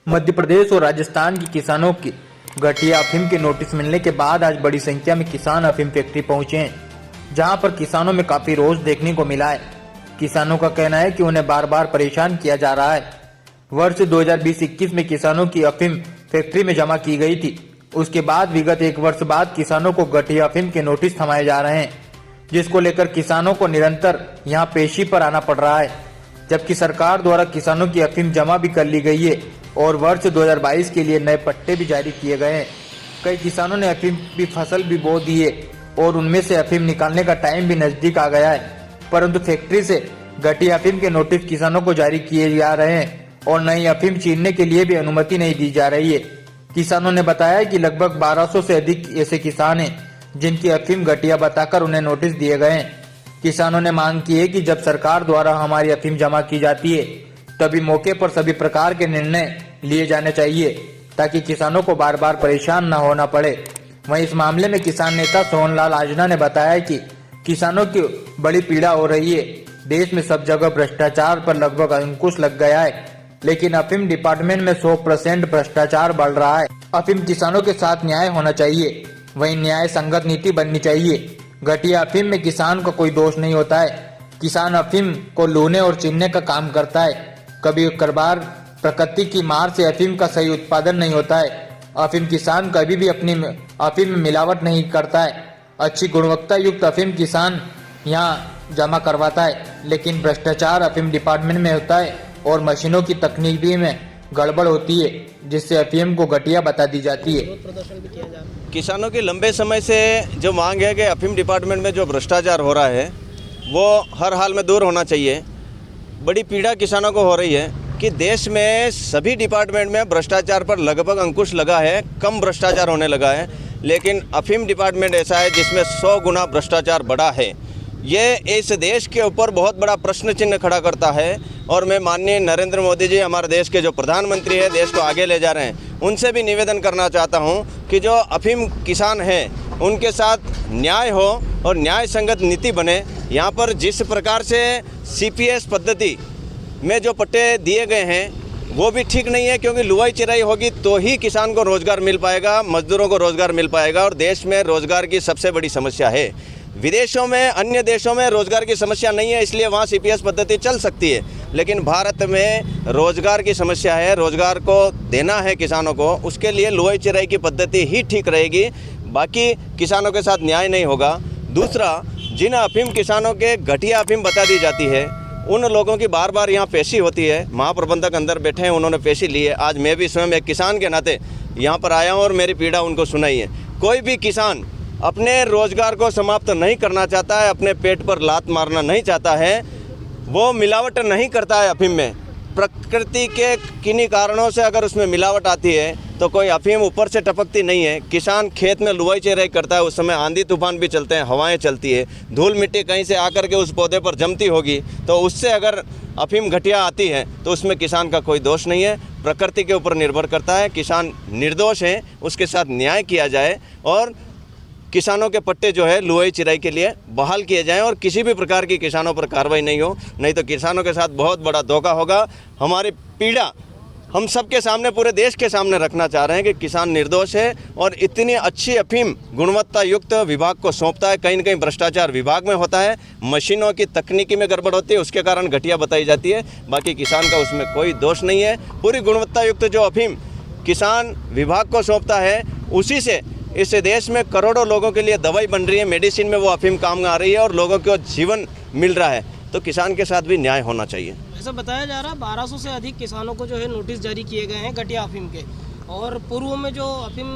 मध्य प्रदेश और राजस्थान के किसानों की घटिया अफीम के नोटिस मिलने के बाद आज बड़ी संख्या में किसान अफीम फैक्ट्री पहुंचे हैं, जहां पर किसानों में काफी रोष देखने को मिला है। किसानों का कहना है कि उन्हें बार बार परेशान किया जा रहा है। वर्ष 2020-21 में किसानों की अफीम फैक्ट्री में जमा की गई थी। उसके बाद विगत एक वर्ष बाद किसानों को घटिया अफीम के नोटिस थमाए जा रहे हैं, जिसको लेकर किसानों को निरंतर यहाँ पेशी पर आना पड़ रहा है। जबकि सरकार द्वारा किसानों की अफीम जमा भी कर ली गई है और वर्ष 2022 के लिए नए पट्टे भी जारी किए गए हैं। कई किसानों ने अफीम की फसल भी बो दी है और उनमें से अफीम निकालने का टाइम भी नजदीक आ गया है, परंतु फैक्ट्री से घटिया अफीम के नोटिस किसानों को जारी किए जा रहे हैं और नई अफीम छीनने के लिए भी अनुमति नहीं दी जा रही है। किसानों ने बताया कि लगभग 1200 से अधिक ऐसे किसान हैं जिनकी अफीम घटिया बताकर उन्हें नोटिस दिए गए हैं। किसानों ने मांग की है कि जब सरकार द्वारा हमारी अफीम जमा की जाती है तभी मौके पर सभी प्रकार के निर्णय लिए जाने चाहिए, ताकि किसानों को बार बार परेशान न होना पड़े। वहीं इस मामले में किसान नेता सोहनलाल आजना ने बताया कि किसानों की बड़ी पीड़ा हो रही है। देश में सब जगह भ्रष्टाचार पर लगभग अंकुश लग गया है, लेकिन अफीम डिपार्टमेंट में 100% भ्रष्टाचार बढ़ रहा है। अफीम किसानों के साथ न्याय होना चाहिए, वहीं न्याय संगत नीति बननी चाहिए। घटिया अफीम में किसान का कोई दोष नहीं होता है। किसान अफीम को लूने और चीनने का काम करता है। कभी कभार प्रकृति की मार से अफीम का सही उत्पादन नहीं होता है। अफीम किसान कभी भी अपनी अफीम में मिलावट नहीं करता है। अच्छी गुणवत्ता युक्त अफीम किसान यहाँ जमा करवाता है, लेकिन भ्रष्टाचार अफीम डिपार्टमेंट में होता है और मशीनों की तकनीकी में गड़बड़ होती है, जिससे अफीम को घटिया बता दी जाती है। किसानों की लंबे समय से जो मांग है कि अफीम डिपार्टमेंट में जो भ्रष्टाचार हो रहा है वो हर हाल में दूर होना चाहिए। बड़ी पीड़ा किसानों को हो रही है कि देश में सभी डिपार्टमेंट में भ्रष्टाचार पर लगभग अंकुश लगा है, कम भ्रष्टाचार होने लगा है, लेकिन अफीम डिपार्टमेंट ऐसा है जिसमें 100 गुना भ्रष्टाचार बढ़ा है। ये इस देश के ऊपर बहुत बड़ा प्रश्न चिन्ह खड़ा करता है और मैं माननीय नरेंद्र मोदी जी, हमारे देश के जो प्रधानमंत्री है, देश को आगे ले जा रहे हैं, उनसे भी निवेदन करना चाहता हूं कि जो अफीम किसान हैं उनके साथ न्याय हो और न्याय संगत नीति बने। यहाँ पर जिस प्रकार से CPS पद्धति में जो पट्टे दिए गए हैं वो भी ठीक नहीं है, क्योंकि लुवाई चिराई होगी तो ही किसान को रोज़गार मिल पाएगा, मजदूरों को रोज़गार मिल पाएगा। और देश में रोज़गार की सबसे बड़ी समस्या है। विदेशों में, अन्य देशों में रोज़गार की समस्या नहीं है, इसलिए वहाँ CPS पद्धति चल सकती है, लेकिन भारत में रोज़गार की समस्या है। रोज़गार को देना है किसानों को, उसके लिए लुवाई चिराई की पद्धति ही ठीक रहेगी, बाकी किसानों के साथ न्याय नहीं होगा। दूसरा, जिन अफीम किसानों के घटिया अफीम बता दी जाती है उन लोगों की बार बार यहाँ पेशी होती है। महाप्रबंधक अंदर बैठे हैं, उन्होंने पेशी ली है। आज मैं भी स्वयं एक किसान के नाते यहाँ पर आया हूँ और मेरी पीड़ा उनको सुनाई है। कोई भी किसान अपने रोज़गार को समाप्त नहीं करना चाहता है, अपने पेट पर लात मारना नहीं चाहता है, वो मिलावट नहीं करता है अफीम में। प्रकृति के किन्हीं कारणों से अगर उसमें मिलावट आती है तो कोई अफीम ऊपर से टपकती नहीं है। किसान खेत में लुवाई चिराई करता है, उस समय आंधी तूफान भी चलते हैं, हवाएं चलती है, धूल मिट्टी कहीं से आकर के उस पौधे पर जमती होगी, तो उससे अगर अफीम घटिया आती है तो उसमें किसान का कोई दोष नहीं है, प्रकृति के ऊपर निर्भर करता है। किसान निर्दोष है, उसके साथ न्याय किया जाए और किसानों के पट्टे जो है लुवाई चिराई के लिए बहाल किए जाएं और किसी भी प्रकार की किसानों पर कार्रवाई नहीं हो, नहीं तो किसानों के साथ बहुत बड़ा धोखा होगा। हमारी पीड़ा हम सबके सामने, पूरे देश के सामने रखना चाह रहे हैं कि किसान निर्दोष है और इतनी अच्छी अफीम गुणवत्ता युक्त विभाग को सौंपता है। कहीं न कहीं भ्रष्टाचार विभाग में होता है, मशीनों की तकनीकी में गड़बड़ होती है, उसके कारण घटिया बताई जाती है, बाकी किसान का उसमें कोई दोष नहीं है। पूरी गुणवत्ता युक्त जो अफीम किसान विभाग को सौंपता है, उसी से इस देश में करोड़ों लोगों के लिए दवाई बन रही है, मेडिसिन में वो अफीम काम आ रही है और लोगों को जीवन मिल रहा है। तो किसान के साथ भी न्याय होना चाहिए। ऐसा बताया जा रहा है 1200 से अधिक किसानों को जो है नोटिस जारी किए गए हैं घटिया अफीम के, और पूर्व में जो अफीम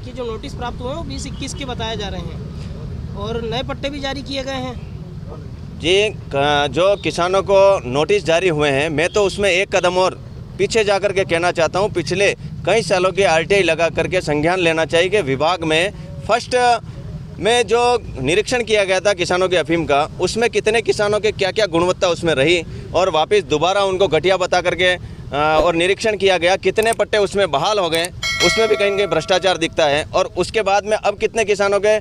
की जो नोटिस प्राप्त हुए हैं वो 20-21 के बताए जा रहे हैं और नए पट्टे भी जारी किए गए हैं। जी, जो किसानों को नोटिस जारी हुए हैं, मैं तो उसमें एक कदम और पीछे जाकर के कहना चाहता हूँ। पिछले कई सालों की RTI लगा करके संज्ञान लेना चाहिए कि विभाग में फर्स्ट में जो निरीक्षण किया गया था किसानों के अफीम का, उसमें कितने किसानों के क्या क्या गुणवत्ता उसमें रही और वापस दोबारा उनको घटिया बता करके और निरीक्षण किया गया, कितने पट्टे उसमें बहाल हो गए, उसमें भी कहीं न कहीं भ्रष्टाचार दिखता है। और उसके बाद में अब कितने किसानों के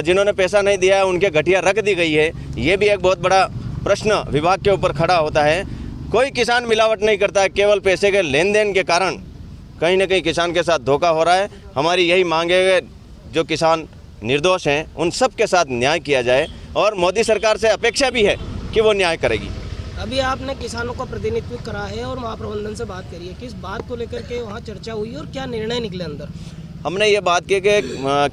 जिन्होंने पैसा नहीं दिया है उनके घटिया रख दी गई है, ये भी एक बहुत बड़ा प्रश्न विभाग के ऊपर खड़ा होता है। कोई किसान मिलावट नहीं करता है, केवल पैसे के लेन देन के कारण कहीं ना कहीं किसान के साथ धोखा हो रहा है। हमारी यही मांग है जो किसान निर्दोष हैं उन सब के साथ न्याय किया जाए और मोदी सरकार से अपेक्षा भी है कि वो न्याय करेगी। अभी आपने किसानों का प्रतिनिधित्व करा है और महाप्रबंधन से बात करी है, किस बात को लेकर के वहाँ चर्चा हुई और क्या निर्णय निकले अंदर? हमने ये बात की कि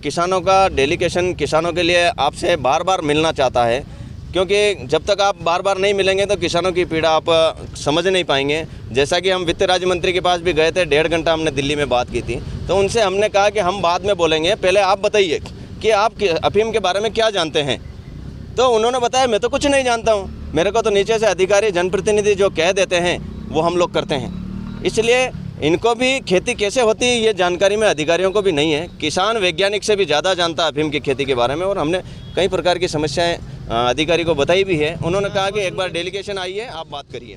किसानों का डेलीगेशन किसानों के लिए आपसे बार बार मिलना चाहता है, क्योंकि जब तक आप बार बार नहीं मिलेंगे तो किसानों की पीड़ा आप समझ नहीं पाएंगे। जैसा कि हम वित्त राज्य मंत्री के पास भी गए थे, 1.5 घंटा हमने दिल्ली में बात की थी, तो उनसे हमने कहा कि हम बाद में बोलेंगे, पहले आप बताइए कि आप अफीम के बारे में क्या जानते हैं। तो उन्होंने बताया मैं तो कुछ नहीं जानता हूँ, मेरे को तो नीचे से अधिकारी जनप्रतिनिधि जो कह देते हैं वो हम लोग करते हैं। इसलिए इनको भी खेती कैसे होती है ये जानकारी में अधिकारियों को भी नहीं है। किसान वैज्ञानिक से भी ज़्यादा जानता है अफीम की खेती के बारे में, और हमने कई प्रकार की समस्याएं अधिकारी को बताई भी है। उन्होंने कहा कि एक बार डेलीगेशन आई है, आप बात करिए।